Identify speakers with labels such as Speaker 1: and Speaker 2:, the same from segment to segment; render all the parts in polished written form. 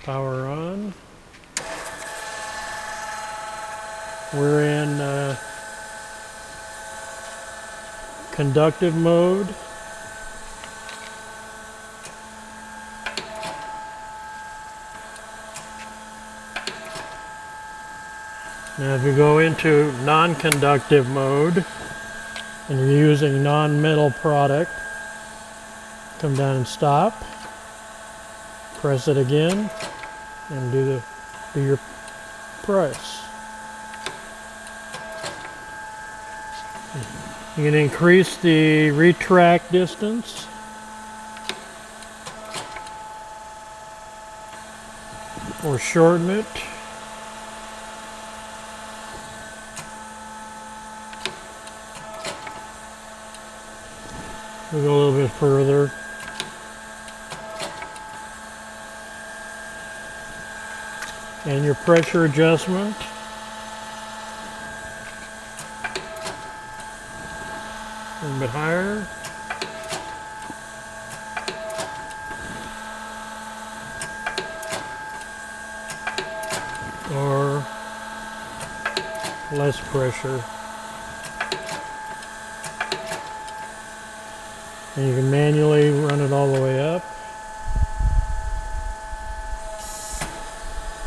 Speaker 1: Power on. We're in conductive mode. Now if you go into non-conductive mode and you're using non-metal product, come down and stop, press it again, and do your press. You can increase the retract distance. Or shorten it. We'll go a little bit further. And your pressure adjustment. A little bit higher. Or less pressure. And you can manually run it all the way up.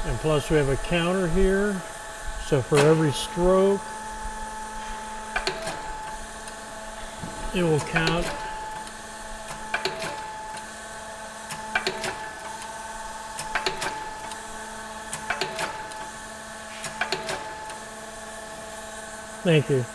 Speaker 1: And plus we have a counter here, so for every stroke it will count. Thank you.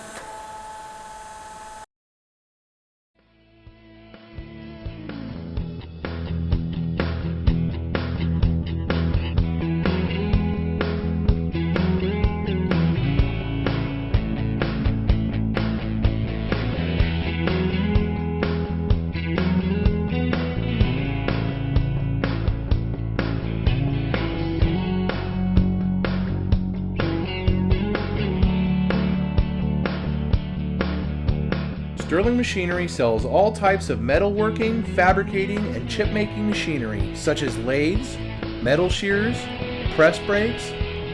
Speaker 2: Sterling Machinery sells all types of metalworking, fabricating, and chip-making machinery, such as lathes, metal shears, press brakes,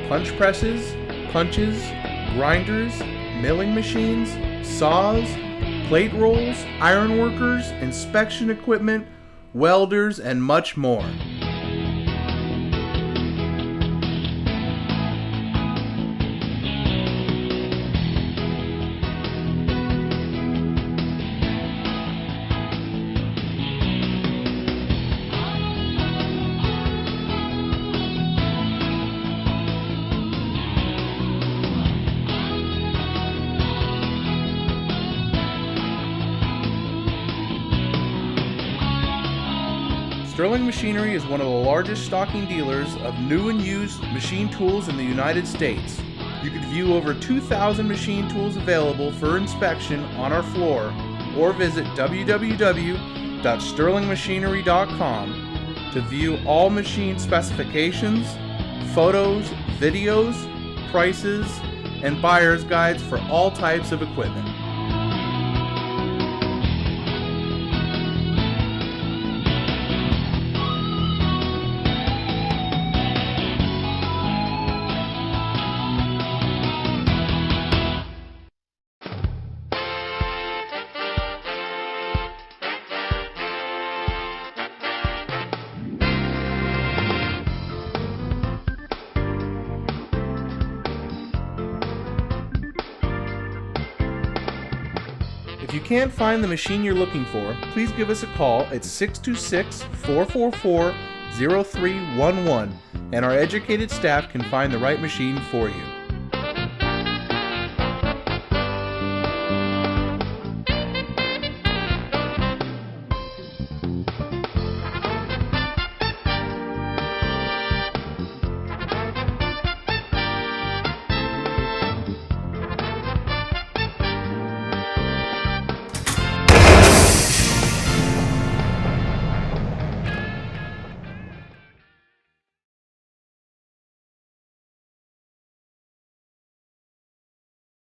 Speaker 2: punch presses, punches, grinders, milling machines, saws, plate rolls, iron workers, inspection equipment, welders, and much more. Sterling Machinery is one of the largest stocking dealers of new and used machine tools in the United States. You can view over 2,000 machine tools available for inspection on our floor, or visit www.sterlingmachinery.com to view all machine specifications, photos, videos, prices, and buyer's guides for all types of equipment. If you can't find the machine you're looking for, please give us a call at 626-444-0311 and our educated staff can find the right machine for you.